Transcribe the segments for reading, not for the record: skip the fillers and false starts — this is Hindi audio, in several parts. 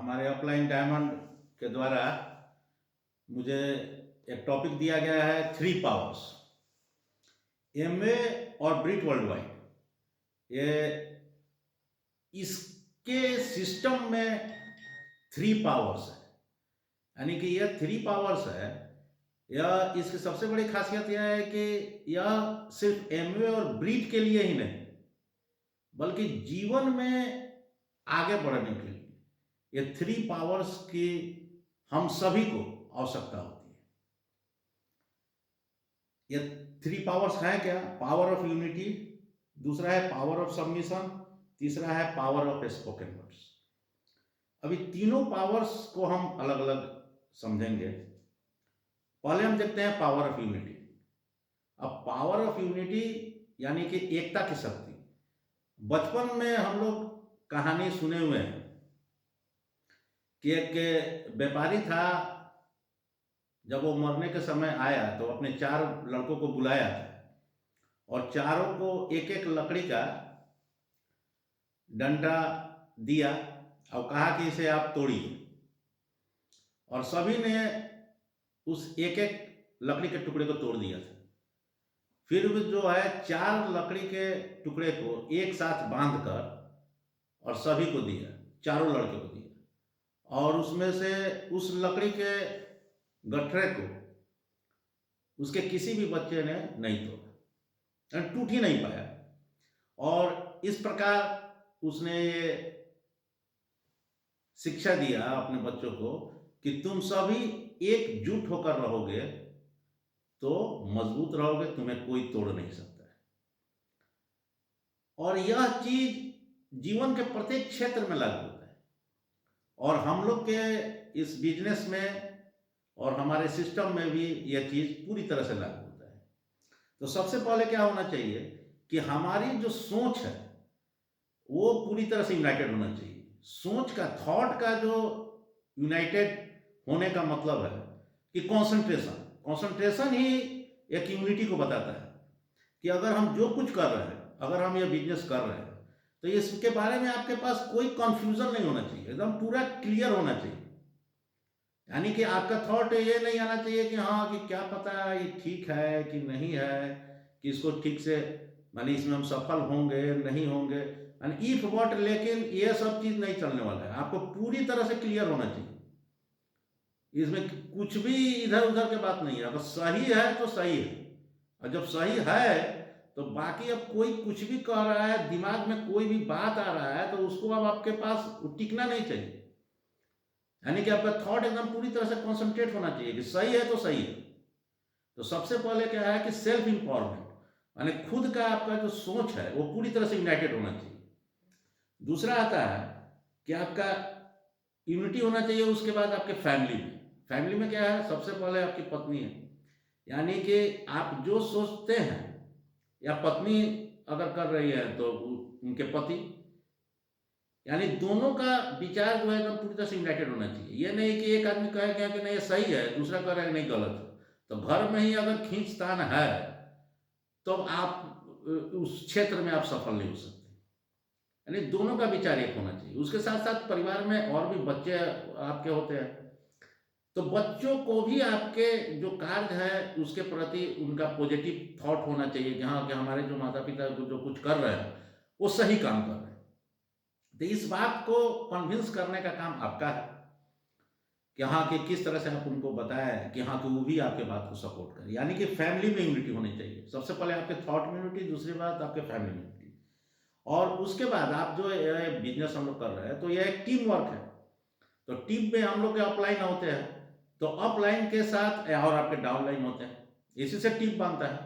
हमारे अपलाइन डायमंड के द्वारा मुझे एक टॉपिक दिया गया है, थ्री पावर्स। एमवे और ब्रिट वर्ल्ड वाइड, ये इसके सिस्टम में थ्री पावर्स है। यानी कि यह थ्री पावर्स है। यह इसकी सबसे बड़ी खासियत यह है कि यह सिर्फ एमवे और ब्रीड के लिए ही नहीं, बल्कि जीवन में आगे बढ़ने के लिए ये थ्री पावर्स की हम सभी को आवश्यकता होती है। ये थ्री पावर्स हैं क्या? पावर ऑफ यूनिटी, दूसरा है पावर ऑफ सबमिशन, तीसरा है पावर ऑफ स्पोकन वर्ड्स। अभी तीनों पावर्स को हम अलग अलग समझेंगे। पहले हम देखते हैं पावर ऑफ यूनिटी। अब पावर ऑफ यूनिटी यानी कि एकता की शक्ति। बचपन में हम लोग कहानी सुने हुए हैं कि एक व्यापारी था, जब वो मरने के समय आया तो अपने चार लड़कों को बुलाया और चारों को एक एक लकड़ी का डंडा दिया और कहा कि इसे आप तोड़िए, और सभी ने उस एक एक लकड़ी के टुकड़े को तोड़ दिया था। फिर भी जो है चार लकड़ी के टुकड़े को एक साथ बांधकर और सभी को दिया, चारों लड़के को दिया, और उसमें से उस लकड़ी के गठरे को उसके किसी भी बच्चे ने नहीं तोड़ा, टूट ही नहीं पाया। और इस प्रकार उसने ये शिक्षा दिया अपने बच्चों को कि तुम सभी एकजुट होकर रहोगे तो मजबूत रहोगे, तुम्हें कोई तोड़ नहीं सकता है। और यह चीज जीवन के प्रत्येक क्षेत्र में लागू होता है, और हम लोग के इस बिजनेस में और हमारे सिस्टम में भी यह चीज पूरी तरह से लागू होता है। तो सबसे पहले क्या होना चाहिए कि हमारी जो सोच है वो पूरी तरह से यूनाइटेड होना चाहिए। सोच का, थॉट का जो यूनाइटेड होने का मतलब है कि कंसंट्रेशन ही एक यूनिटी को बताता है कि अगर हम जो कुछ कर रहे हैं, अगर हम ये बिजनेस कर रहे हैं, तो इसके बारे में आपके पास कोई कंफ्यूजन नहीं होना चाहिए, एकदम पूरा क्लियर होना चाहिए। यानी कि आपका थॉट ये नहीं आना चाहिए कि हाँ कि क्या पता ये ठीक है कि नहीं है, कि इसको ठीक से माने इसमें हम सफल होंगे नहीं होंगे, यानी इफ व्हाट, लेकिन ये सब चीज नहीं चलने वाला है। आपको पूरी तरह से क्लियर होना चाहिए, इसमें कुछ भी इधर उधर की बात नहीं है। अगर सही है तो सही है, और जब सही है तो बाकी अब कोई कुछ भी कह रहा है, दिमाग में कोई भी बात आ रहा है तो उसको अब आपके पास टिकना नहीं चाहिए। यानी कि आपका थॉट एकदम पूरी तरह से कॉन्सेंट्रेट होना चाहिए कि सही है तो सही है। तो सबसे पहले क्या है कि सेल्फ इंपावरमेंट, यानी खुद का आपका जो सोच है वो पूरी तरह से यूनाइटेड होना चाहिए। दूसरा आता है कि आपका यूनिटी होना चाहिए उसके बाद आपके फैमिली में क्या है, सबसे पहले आपकी पत्नी है। यानी कि आप जो सोचते हैं, या पत्नी अगर कर रही है तो उनके पति, यानी दोनों का विचार जो है एकदम पूरी तरह से यूनाइटेड होना चाहिए। ये नहीं कि एक आदमी कहे कि नहीं ये सही है, दूसरा कह रहा है नहीं गलत है। तो घर में ही अगर खींचतान है तो आप उस क्षेत्र में आप सफल नहीं हो सकते। यानी दोनों का विचार एक होना चाहिए। उसके साथ साथ परिवार में और भी बच्चे आपके होते हैं, तो बच्चों को भी आपके जो कार्य है उसके प्रति उनका पॉजिटिव थॉट होना चाहिए कि हाँ कि हमारे जो माता पिता जो कुछ कर रहे हैं वो सही काम कर रहे हैं। तो इस बात को कन्विंस करने का काम आपका है कि हाँ कि किस तरह से आप उनको बताएं कि हाँ कि वो भी आपके बात को सपोर्ट करें। यानी कि फैमिली में यूनिटी होनी चाहिए। सबसे पहले आपके थॉट में यूनिटी, दूसरी बात आपके फैमिली में यूनिटी, और उसके बाद आप जो बिजनेस हम लोग कर रहे हैं तो यह एक टीम वर्क है। तो टीम में हम लोग के अपलाइन होते हैं, तो अपलाइन के साथ और आपके डाउनलाइन होते हैं, इसी से टीम बनता है।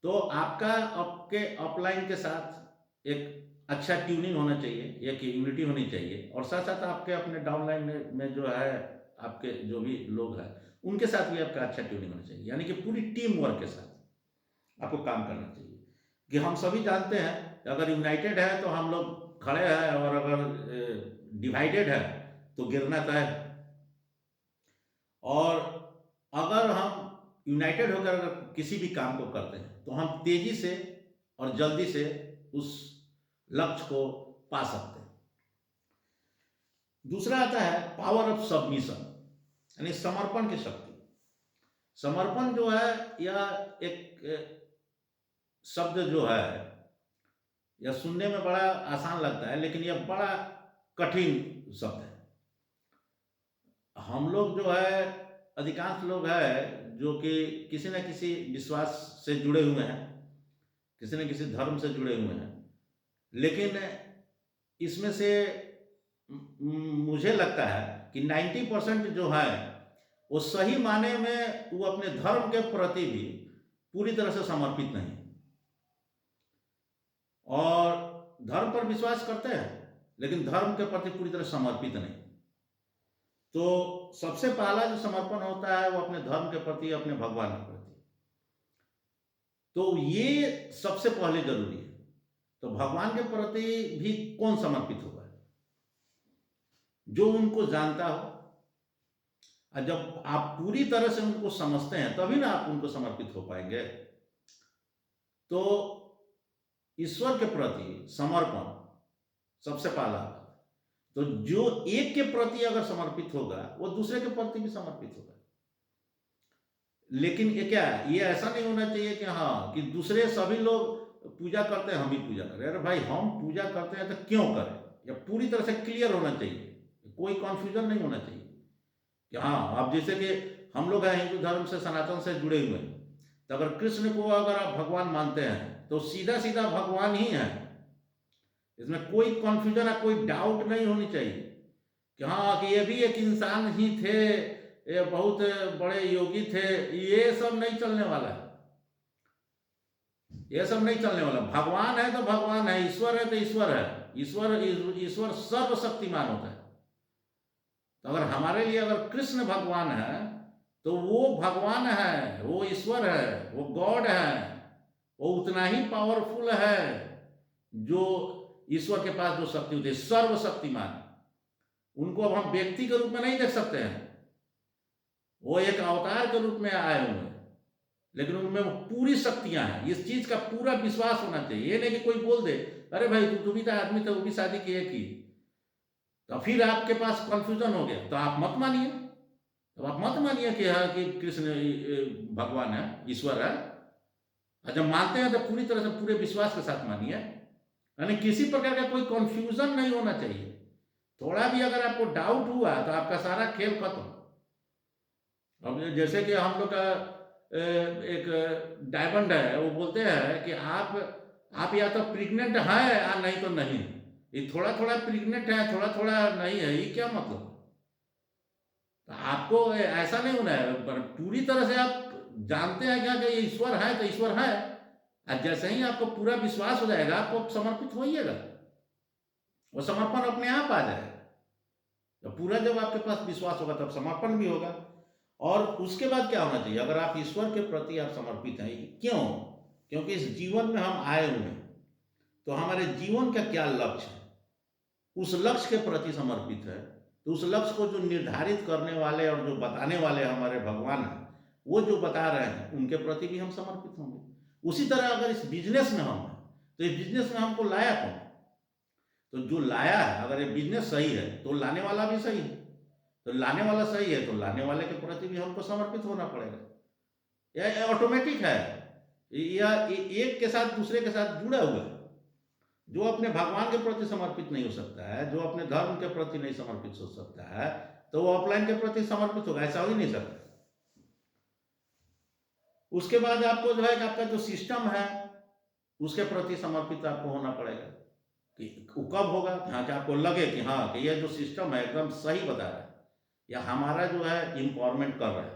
तो आपका आपके अपलाइन के साथ एक अच्छा ट्यूनिंग होना चाहिए, एक यूनिटी होनी चाहिए, और साथ साथ आपके अपने डाउनलाइन में जो है आपके जो भी लोग हैं उनके साथ भी आपका अच्छा ट्यूनिंग होना चाहिए। यानी कि पूरी टीम वर्क के साथ आपको काम करना चाहिए। कि हम सभी जानते हैं कि अगर यूनाइटेड है तो हम लोग खड़े हैं, और अगर डिवाइडेड है तो गिरना तय है। और अगर हम यूनाइटेड होकर अगर किसी भी काम को करते हैं तो हम तेजी से और जल्दी से उस लक्ष्य को पा सकते हैं। दूसरा आता है पावर ऑफ सबमिशन, यानी समर्पण की शक्ति। समर्पण जो है यह एक शब्द जो है यह सुनने में बड़ा आसान लगता है, लेकिन यह बड़ा कठिन शब्द है। हम लोग जो है, अधिकांश लोग है जो कि किसी न किसी विश्वास से जुड़े हुए हैं, किसी न किसी धर्म से जुड़े हुए हैं, लेकिन इसमें से मुझे लगता है कि 90% जो है वो सही माने में वो अपने धर्म के प्रति भी पूरी तरह से समर्पित नहीं, और धर्म पर विश्वास करते हैं लेकिन धर्म के प्रति पूरी तरह समर्पित नहीं। तो सबसे पहला जो समर्पण होता है वो अपने धर्म के प्रति, अपने भगवान के प्रति। तो ये सबसे पहले जरूरी है। तो भगवान के प्रति भी कौन समर्पित होगा? जो उनको जानता हो, और जब आप पूरी तरह से उनको समझते हैं तभी ना आप उनको समर्पित हो पाएंगे। तो ईश्वर के प्रति समर्पण सबसे पहला। तो जो एक के प्रति अगर समर्पित होगा वो दूसरे के प्रति भी समर्पित होगा। लेकिन ये क्या है, ये ऐसा नहीं होना चाहिए कि हाँ कि दूसरे सभी लोग पूजा करते हैं हम भी पूजा करें। अरे भाई, हम पूजा करते हैं तो क्यों करें, या पूरी तरह से क्लियर होना चाहिए, कोई कंफ्यूजन नहीं होना चाहिए कि हाँ। अब जैसे कि हम लोग हैं हिंदू धर्म से, सनातन से जुड़े हुए हैं, तो अगर कृष्ण को अगर आप भगवान मानते हैं तो सीधा सीधा भगवान ही है। इसमें कोई कंफ्यूजन या कोई डाउट नहीं होनी चाहिए कि हाँ कि ये भी एक इंसान ही थे, ये बहुत बड़े योगी थे। ये सब नहीं चलने वाला है, ये सब नहीं चलने वाला। भगवान है तो भगवान है, ईश्वर है तो ईश्वर है। ईश्वर सर्वशक्तिमान होता है। तो अगर हमारे लिए अगर कृष्ण भगवान है तो वो भगवान है, वो ईश्वर है, वो गॉड है, वो उतना ही पावरफुल है जो ईश्वर के पास जो शक्ति होती है, सर्वशक्तिमान। उनको अब हम व्यक्ति के रूप में नहीं देख सकते हैं, वो एक अवतार के रूप में आए हुए हैं, लेकिन उनमें वो पूरी शक्तियां हैं। इस चीज का पूरा विश्वास होना चाहिए। ये नहीं कि कोई बोल दे अरे भाई तू भी तो आदमी था, वो भी शादी किए की, तो फिर आपके पास कंफ्यूजन हो गया, तो आप मत मानिए। तो आप मत मानिए कि हाँ कि कृष्ण भगवान है, ईश्वर है। जब मानते हैं तो पूरी तरह से पूरे विश्वास के साथ मानिए, यानी किसी प्रकार का कोई कंफ्यूजन नहीं होना चाहिए। थोड़ा भी अगर आपको डाउट हुआ तो आपका सारा खेल खत्म। अब जैसे कि हम लोग का एक डायमंड है, वो बोलते हैं कि आप या तो प्रेग्नेंट हैं या नहीं तो नहीं। ये थोड़ा थोड़ा प्रेग्नेंट है, थोड़ा थोड़ा नहीं है, ये क्या मतलब? तो आपको ऐसा नहीं होना है, पर पूरी तरह से आप जानते हैं क्या कि ये ईश्वर है तो ईश्वर है। और जैसे ही आपको पूरा विश्वास हो जाएगा आपको समर्पित होइएगा, वो समर्पण अपने आप आ जाएगा। तो पूरा जब आपके पास विश्वास होगा तब समर्पण भी होगा। और उसके बाद क्या होना चाहिए? अगर आप ईश्वर के प्रति आप समर्पित हैं, क्यों? क्योंकि इस जीवन में हम आए हुए हैं, तो हमारे जीवन का क्या लक्ष्य है, उस लक्ष्य के प्रति समर्पित है। तो उस लक्ष्य को जो निर्धारित करने वाले और जो बताने वाले हमारे भगवान हैं, वो जो बता रहे हैं उनके प्रति भी हम समर्पित होंगे। उसी तरह अगर इस बिजनेस में हम हैं तो इस बिजनेस में हमको लाया कौन? तो जो लाया है, अगर ये बिजनेस सही है तो लाने वाला भी सही है। तो लाने वाला सही है तो लाने वाले के प्रति भी हमको समर्पित होना पड़ेगा। यह ऑटोमेटिक है, यह एक के साथ दूसरे के साथ जुड़ा हुआ है। जो अपने भगवान के प्रति समर्पित नहीं हो सकता है, जो अपने धर्म के प्रति नहीं समर्पित हो सकता है, तो वो ऑफलाइन के प्रति समर्पित होगा? ऐसा हो ही नहीं सकता। उसके बाद आपको जो है कि आपका जो सिस्टम है उसके प्रति समर्पित आपको होना पड़ेगा। कि कब होगा? हाँ, कि आपको लगे कि हाँ कि यह जो सिस्टम है एकदम सही बता रहा है, या हमारा जो है एम्पावरमेंट कर रहा है।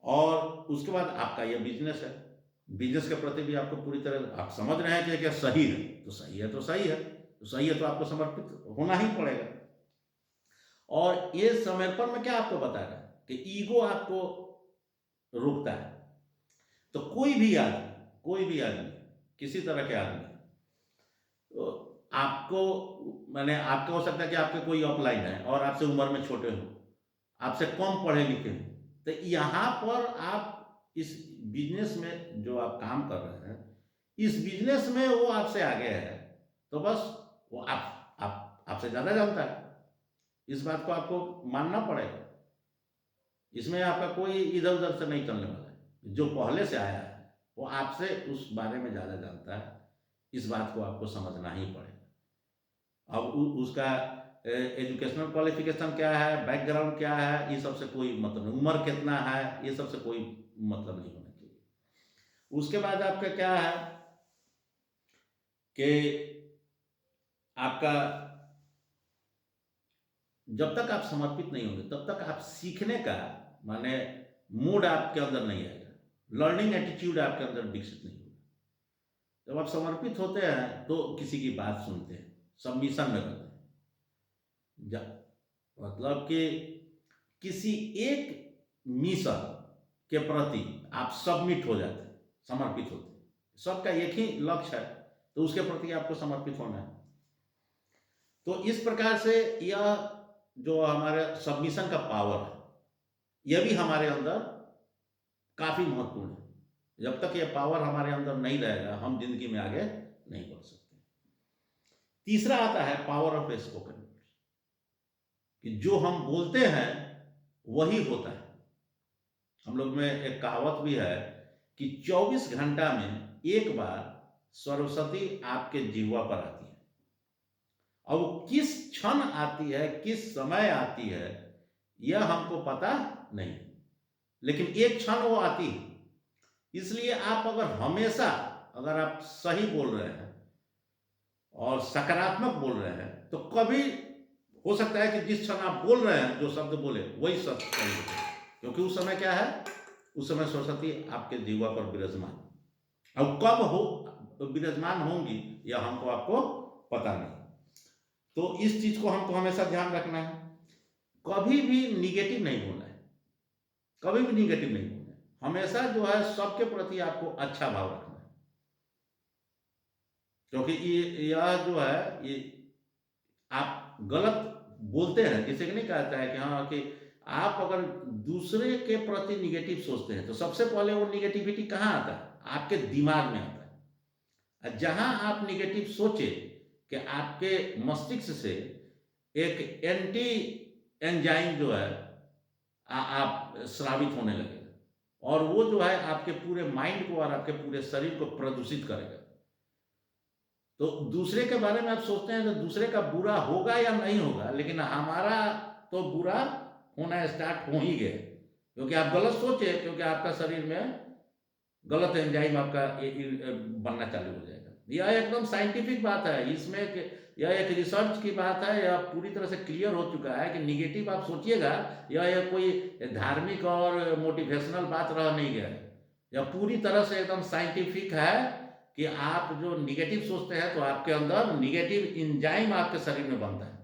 और उसके बाद आपका यह बिजनेस है, बिजनेस के प्रति भी आपको पूरी तरह आप समझ रहे हैं कि क्या सही है, तो सही है तो सही है, तो सही है तो आपको समर्पित होना ही पड़ेगा। और ये समर्पण में क्या आपको बता रहा है कि ईगो आपको रोकता है। तो कोई भी आदमी किसी तरह के आदमी, तो आपको मैंने आपके हो सकता है कि आपके कोई अपलाइन है और आपसे उम्र में छोटे हो, आपसे कम पढ़े लिखे हो, तो यहाँ पर आप इस बिजनेस में जो आप काम कर रहे हैं, इस बिजनेस में वो आपसे आगे है, तो बस वो आप आपसे ज़्यादा जानता है। इस बात को आपको मानना पड़ेगा। इसमें आपका कोई इधर-उधर से नहीं चलने वाला है। जो पहले से आया है, वो आपसे उस बारे में ज़्यादा जानता है। इस बात को आपको समझना ही पड़ेगा। अब उसका एजुकेशनल क्वालिफ़िकेशन क्या है, बैकग्राउंड क्या है, ये सबसे कोई मतलब नहीं। उम्र कितना है, ये सबसे कोई मतलब नहीं होना चाहिए। उसके बाद आपका क्या है कि आपका जब तक आप समर्पित नहीं होंगे, तब तक आप सीखने का माने मूड आपके अंदर नहीं आएगा। लर्निंग एटीट्यूड आपके अंदर विकसित नहीं होगा। जब आप समर्पित होते हैं, तो किसी की बात सुनते हैं, सबमिशन में रहते हैं। मतलब कि किसी एक मिशन के प्रति आप सबमिट हो जाते हैं, समर्पित होते हैं। सबका एक ही लक्ष्य है, तो उसके प्रति आपको समर्पित होना है। तो इस प्रकार से यह जो हमारे सबमिशन का पावर है, यह भी हमारे अंदर काफ़ी महत्वपूर्ण है। जब तक यह पावर हमारे अंदर नहीं रहेगा, हम जिंदगी में आगे नहीं बढ़ सकते। तीसरा आता है पावर ऑफ स्पोकन वर्ड्स, कि जो हम बोलते हैं वही होता है। हम लोग में एक कहावत भी है कि 24 घंटा में एक बार सरस्वती आपके जिह्वा पर आती है। अब वो किस क्षण आती है, किस समय आती है, यह हमको पता नहीं, लेकिन एक क्षण वो आती है। इसलिए आप अगर आप सही बोल रहे हैं और सकारात्मक बोल रहे हैं, तो कभी हो सकता है कि जिस क्षण आप बोल रहे हैं, जो शब्द बोले वही शब्द सही हो, क्योंकि उस समय क्या है, उस समय सरस्वती आपके जिह्वा पर विराजमान। अब कब हो विराजमान होंगी यह हमको आपको पता नहीं। तो इस चीज को हमको हमेशा ध्यान रखना है। कभी भी निगेटिव नहीं बोलना है, कभी भी निगेटिव नहीं बोलना है। हमेशा जो है सबके प्रति आपको अच्छा भाव रखना है, क्योंकि यह जो है, ये आप गलत बोलते हैं। किसी को नहीं कहता है कि हाँ, कि आप अगर दूसरे के प्रति निगेटिव सोचते हैं, तो सबसे पहले वो निगेटिविटी कहाँ आता है, आपके दिमाग में आता है। जहां आप निगेटिव सोचे कि आपके मस्तिष्क से एक एंटी एंजाइम जो है आप स्रावित होने लगेगा, और वो जो है आपके पूरे माइंड को और आपके पूरे शरीर को प्रदूषित करेगा। तो दूसरे के बारे में आप सोचते हैं तो दूसरे का बुरा होगा या नहीं होगा, लेकिन हमारा तो बुरा होना स्टार्ट हो ही गया, क्योंकि आप गलत सोचे, क्योंकि आपका शरीर में गलत एंजाइम आपका बनना चालू हो जाएगा। यह एकदम साइंटिफिक बात है। इसमें यह एक रिसर्च की बात है, यह पूरी तरह से क्लियर हो चुका है कि निगेटिव आप सोचिएगा, यह कोई धार्मिक और मोटिवेशनल बात रह नहीं गया है। यह पूरी तरह से एकदम साइंटिफिक है कि आप जो निगेटिव सोचते हैं, तो आपके अंदर निगेटिव एंजाइम आपके शरीर में बनता है,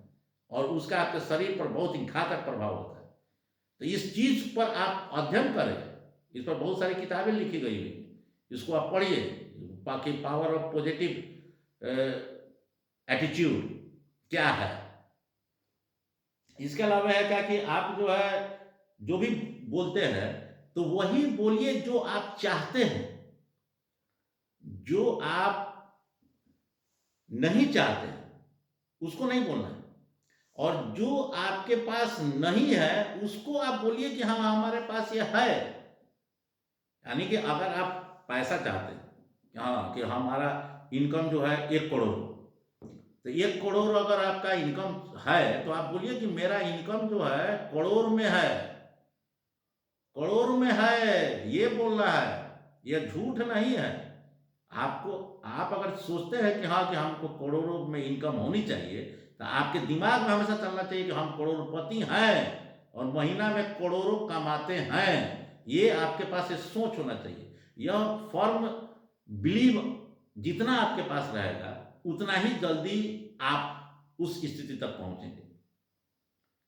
और उसका आपके शरीर पर बहुत ही घातक प्रभाव होता है। तो इस चीज पर आप अध्ययन करें, इस पर बहुत सारी किताबें लिखी गई हुई, इसको आप पढ़िए, बाकी पावर ऑफ पॉजिटिव एटीट्यूड क्या है। इसके अलावा है क्या कि आप जो है जो भी बोलते हैं, तो वही बोलिए जो आप चाहते हैं। जो आप नहीं चाहते उसको नहीं बोलना है, और जो आपके पास नहीं है उसको आप बोलिए कि हाँ, हमारे पास ये है। यानी कि अगर आप पैसा चाहते हैं, हाँ, कि हमारा इनकम जो है 1 करोड़, तो 1 करोड़ अगर आपका इनकम है, तो आप बोलिए कि मेरा इनकम जो है करोड़ में है, करोड़ में है, ये बोल रहा है, ये झूठ नहीं है। आप अगर सोचते हैं कि हाँ, कि हमको करोड़ों में इनकम होनी चाहिए, तो आपके दिमाग में हमेशा चलना चाहिए कि हम करोड़पति हैं और महीना में करोड़ों कमाते हैं। ये आपके पास ये सोच होना चाहिए। यह फर्म बिलीव जितना आपके पास रहेगा, उतना ही जल्दी आप उस स्थिति तक पहुंचेंगे।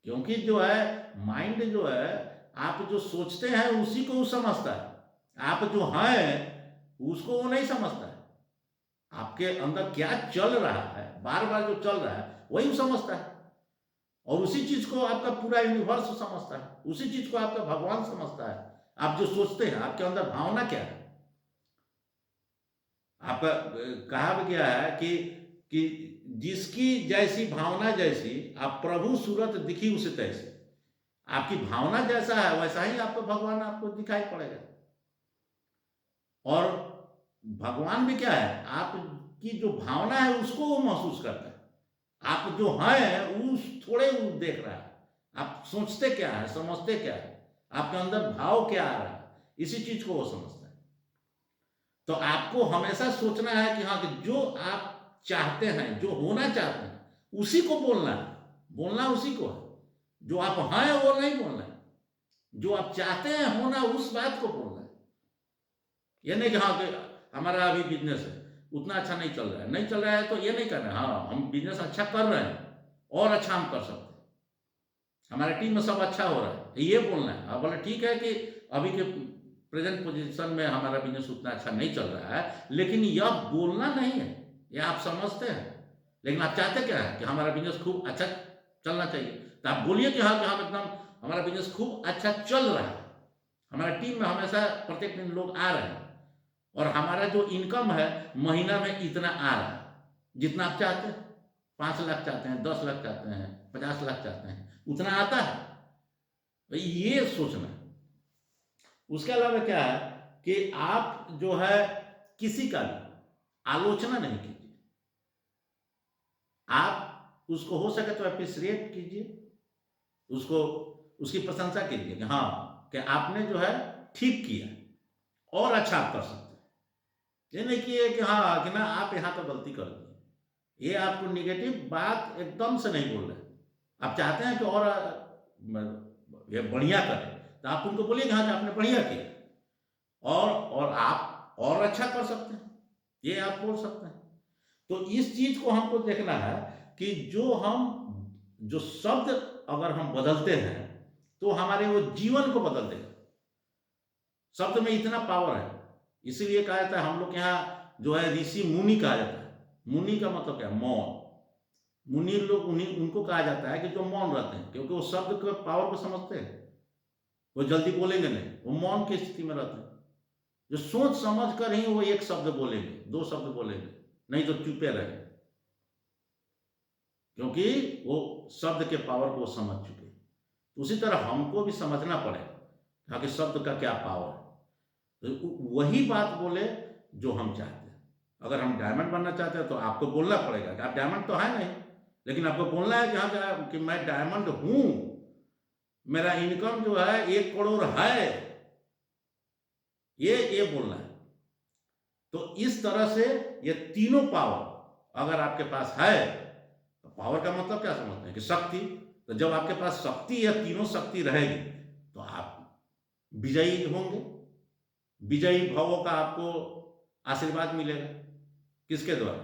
क्योंकि जो है माइंड जो है, आप जो सोचते हैं उसी को वो समझता है। आप जो हैं उसको वो नहीं समझता है। आपके अंदर क्या चल रहा है, बार बार जो चल रहा है, वही वो समझता है, और उसी चीज को आपका पूरा यूनिवर्स समझता है, उसी चीज को आपका भगवान समझता है। आप जो सोचते हैं, आपके अंदर भावना क्या है। आपका कहा भी गया है कि जिसकी जैसी भावना जैसी, आप प्रभु सूरत दिखी उसे तैसी। आपकी भावना जैसा है वैसा ही आपको भगवान आपको दिखाई पड़ेगा। और भगवान भी क्या है, आपकी जो भावना है उसको वो महसूस करता है। आप जो हैं उस थोड़े वो देख रहा है, आप सोचते क्या है, समझते क्या है, आपके अंदर भाव क्या आ रहा है, इसी चीज को वो समझता है। तो आपको हमेशा सोचना है कि हाँ, कि जो आप चाहते हैं, जो होना चाहते हैं, उसी को बोलना है। बोलना उसी को है। जो आप हैं वो नहीं बोलना है। जो आप चाहते हैं होना, उस बात को बोलना है। ये नहीं कि हाँ, कि हमारा अभी बिजनेस है, उतना अच्छा नहीं चल रहा है, नहीं चल रहा है तो ये नहीं करना है, हाँ हम बिजनेस अच्छा कर रहे हैं और अच्छा हम कर सकते हैं, हमारे टीम में सब अच्छा हो रहा है, ये बोलना है। आप बोले ठीक है कि अभी के प्रेजेंट पोजीशन में हमारा बिजनेस उतना अच्छा नहीं चल रहा है, लेकिन यह बोलना नहीं है, यह आप समझते हैं। लेकिन आप चाहते क्या है कि हमारा बिजनेस खूब अच्छा चलना चाहिए, तो आप बोलिए कि हाँ, कि हम एकदम हमारा बिजनेस खूब अच्छा चल रहा है, हमारा टीम में हमेशा प्रत्येक दिन लोग आ रहे हैं, और हमारा जो इनकम है महीना में इतना आ रहा है, जितना आप चाहते हैं। 5 लाख चाहते हैं, 10 लाख चाहते हैं, 50 लाख चाहते हैं, उतना आता है। तो ये सोचना। उसके अलावा क्या है कि आप जो है किसी का भी आलोचना नहीं कीजिए। आप उसको हो सके तो अप्रिशिएट कीजिए, उसको उसकी प्रशंसा कीजिए कि हाँ, कि आपने जो है ठीक किया और अच्छा आप कर सकते हैं। ये नहीं कि हाँ, कि ना आप यहाँ तो गलती कर दी, ये आपको निगेटिव बात एकदम से नहीं बोल रहे। आप चाहते हैं कि और ये बढ़िया करें, तो आप उनको बोलिए कि हाँ, कि आपने बढ़िया किया और आप और अच्छा कर सकते हैं, ये आप बोल सकते हैं। तो इस चीज को हमको देखना है कि जो शब्द अगर हम बदलते हैं तो हमारे वो जीवन को बदल देगा। शब्द में इतना पावर है, इसीलिए कहा जाता है हम लोग के यहाँ जो है ऋषि मुनि कहा जाता है। मुनि का मतलब क्या है? मौन। मुनि लोग उन्हीं उनको कहा जाता है कि जो मौन रहते हैं, क्योंकि वो शब्द के पावर को समझते हैं, वो जल्दी बोलेंगे नहीं, वो मौन की स्थिति में रहते हैं। जो सोच समझ कर ही वो एक शब्द बोलेंगे, 2 शब्द बोलेंगे, नहीं तो चुपे रहेंगे, क्योंकि वो शब्द के पावर को समझ चुके। उसी तरह हमको भी समझना पड़ेगा कि शब्द का क्या पावर है, तो वही बात बोले जो हम चाहते हैं। अगर हम डायमंड बनना चाहते हैं तो आपको बोलना पड़ेगा कि आप डायमंड तो है नहीं, लेकिन आपको बोलना है कि हाँ, कि मैं डायमंड हूं, मेरा इनकम जो है 1 करोड़ है, ये बोलना है। तो इस तरह से ये तीनों पावर अगर आपके पास है, तो पावर का मतलब क्या समझते हैं कि शक्ति। तो जब आपके पास शक्ति या तीनों शक्ति रहेगी तो आप विजयी होंगे, विजयी भवों का आपको आशीर्वाद मिलेगा। किसके द्वारा?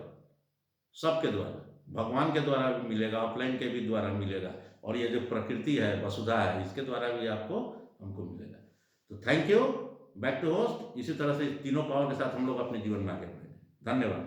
सबके द्वारा, भगवान के द्वारा भी मिलेगा, ऑफलाइन के भी द्वारा मिलेगा, और ये जो प्रकृति है, वसुधा है, इसके द्वारा भी आपको हमको मिलेगा। तो thank you, back to host. इसी तरह से तीनों पावर के साथ हम लोग अपने जीवन में आगे बढ़ेंगे। धन्यवाद।